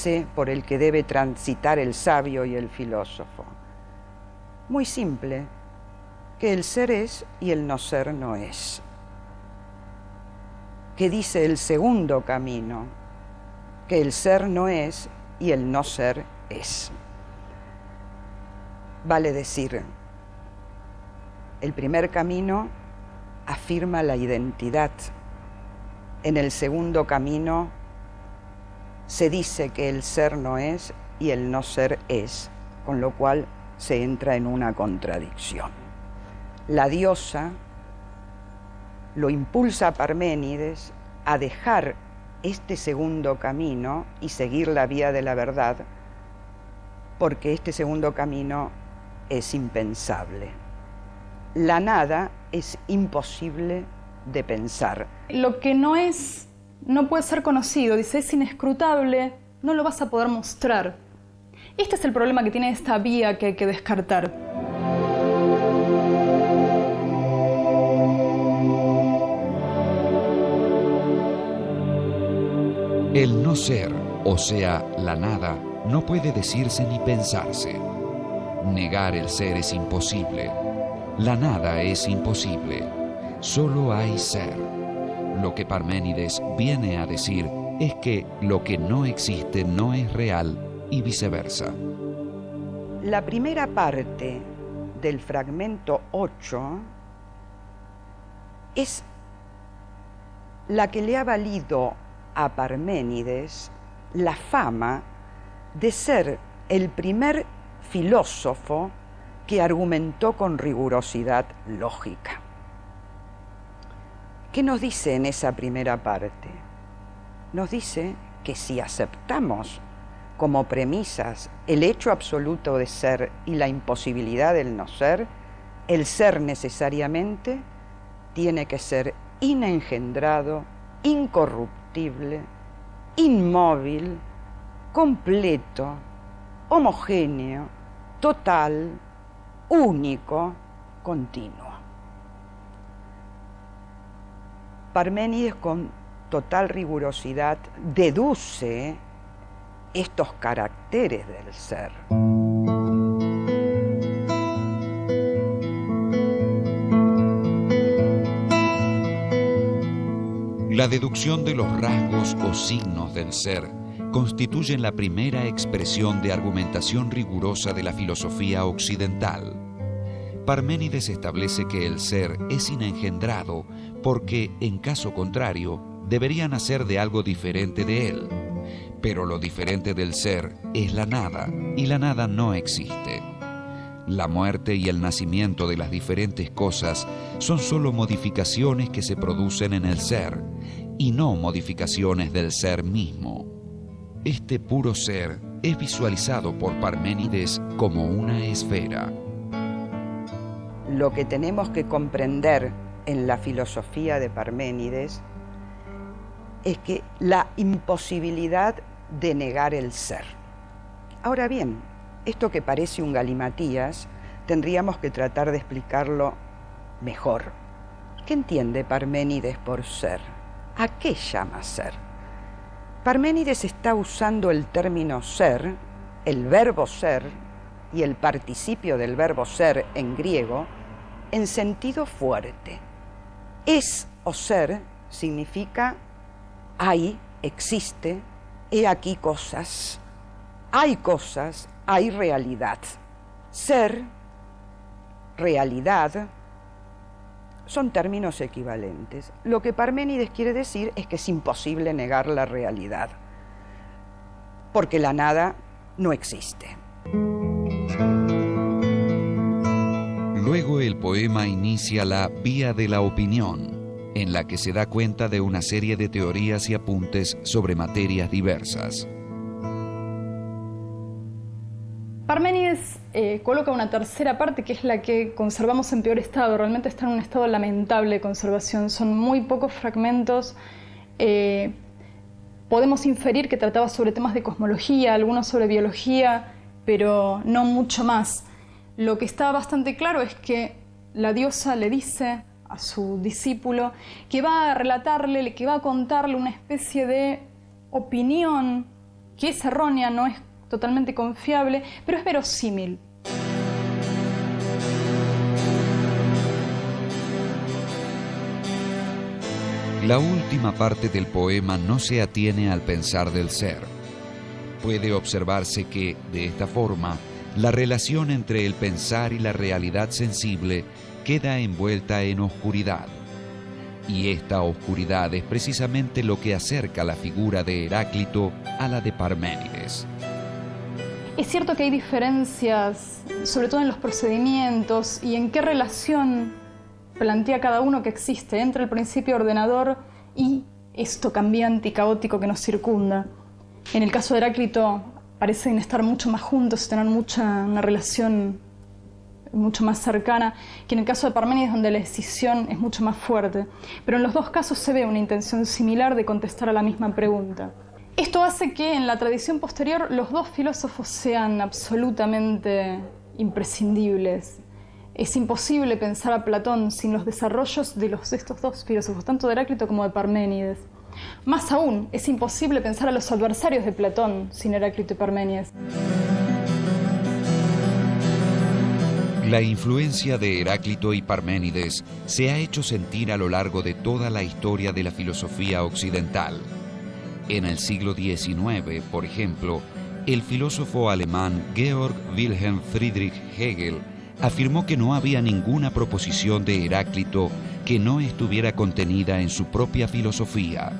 ese por el que debe transitar el sabio y el filósofo? Muy simple, que el ser es y el no ser no es. ¿Qué dice el segundo camino? Que el ser no es y el no ser es. Vale decir, el primer camino afirma la identidad. En el segundo camino se dice que el ser no es y el no ser es, con lo cual se entra en una contradicción. La diosa lo impulsa a Parménides a dejar este segundo camino y seguir la vía de la verdad, porque este segundo camino es impensable. La nada es imposible de pensar. Lo que no es, no puede ser conocido, dice, es inescrutable, no lo vas a poder mostrar. Este es el problema que tiene esta vía que hay que descartar. El no ser, o sea, la nada, no puede decirse ni pensarse. Negar el ser es imposible. La nada es imposible. Solo hay ser. Lo que Parménides viene a decir es que lo que no existe no es real y viceversa. La primera parte del fragmento 8 es la que le ha valido a Parménides la fama de ser el primer filósofo que argumentó con rigurosidad lógica. ¿Qué nos dice en esa primera parte? Nos dice que si aceptamos como premisas el hecho absoluto de ser y la imposibilidad del no ser, el ser necesariamente tiene que ser inengendrado, incorruptible, inmóvil, completo, homogéneo, total, único, continuo. Parménides con total rigurosidad deduce estos caracteres del ser. La deducción de los rasgos o signos del ser constituyen la primera expresión de argumentación rigurosa de la filosofía occidental. Parménides establece que el ser es inengendrado porque, en caso contrario, debería nacer de algo diferente de él. Pero lo diferente del ser es la nada, y la nada no existe. La muerte y el nacimiento de las diferentes cosas son solo modificaciones que se producen en el ser, y no modificaciones del ser mismo. Este puro ser es visualizado por Parménides como una esfera. Lo que tenemos que comprender en la filosofía de Parménides es que la imposibilidad de negar el ser. Ahora bien, esto que parece un galimatías, tendríamos que tratar de explicarlo mejor. ¿Qué entiende Parménides por ser? ¿A qué llama ser? Parménides está usando el término ser, el verbo ser y el participio del verbo ser en griego en sentido fuerte. Es o ser significa hay, existe, he aquí cosas. Hay cosas, hay realidad. Ser, realidad, son términos equivalentes. Lo que Parménides quiere decir es que es imposible negar la realidad, porque la nada no existe. Luego el poema inicia la Vía de la Opinión, en la que se da cuenta de una serie de teorías y apuntes sobre materias diversas. Parménides coloca una tercera parte que es la que conservamos en peor estado. Realmente está en un estado lamentable de conservación. Son muy pocos fragmentos. Podemos inferir que trataba sobre temas de cosmología, algunos sobre biología, pero no mucho más. Lo que está bastante claro es que la diosa le dice a su discípulo que va a relatarle, que va a contarle una especie de opinión que es errónea, no es totalmente confiable, pero es verosímil. La última parte del poema no se atiene al pensar del ser. Puede observarse que, de esta forma, la relación entre el pensar y la realidad sensible queda envuelta en oscuridad. Y esta oscuridad es precisamente lo que acerca la figura de Heráclito a la de Parménides. Es cierto que hay diferencias, sobre todo en los procedimientos y en qué relación plantea cada uno que existe entre el principio ordenador y esto cambiante y caótico que nos circunda. En el caso de Heráclito parecen estar mucho más juntos, tener una relación mucho más cercana, que en el caso de Parménides, donde la decisión es mucho más fuerte. Pero en los dos casos se ve una intención similar de contestar a la misma pregunta. Esto hace que en la tradición posterior los dos filósofos sean absolutamente imprescindibles. Es imposible pensar a Platón sin los desarrollos de estos dos filósofos, tanto de Heráclito como de Parménides. Más aún, es imposible pensar a los adversarios de Platón sin Heráclito y Parménides. La influencia de Heráclito y Parménides se ha hecho sentir a lo largo de toda la historia de la filosofía occidental. En el siglo XIX, por ejemplo, el filósofo alemán Georg Wilhelm Friedrich Hegel afirmó que no había ninguna proposición de Heráclito que no estuviera contenida en su propia filosofía.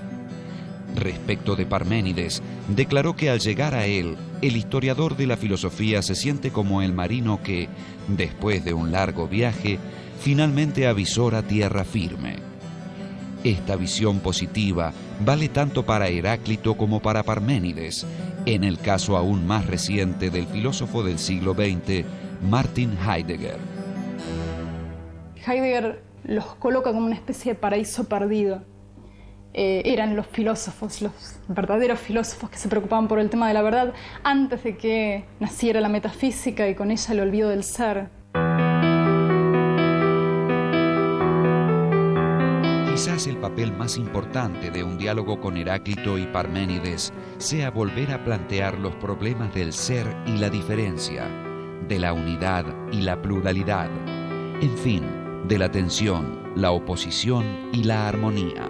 Respecto de Parménides, declaró que al llegar a él, el historiador de la filosofía se siente como el marino que, después de un largo viaje, finalmente avisora tierra firme. Esta visión positiva vale tanto para Heráclito como para Parménides, en el caso aún más reciente del filósofo del siglo XX, Martin Heidegger. Heidegger los coloca como una especie de paraíso perdido. Eran los filósofos, los verdaderos filósofos que se preocupaban por el tema de la verdad antes de que naciera la metafísica y con ella el olvido del ser. Quizás el papel más importante de un diálogo con Heráclito y Parménides sea volver a plantear los problemas del ser y la diferencia, de la unidad y la pluralidad, en fin, de la tensión, la oposición y la armonía.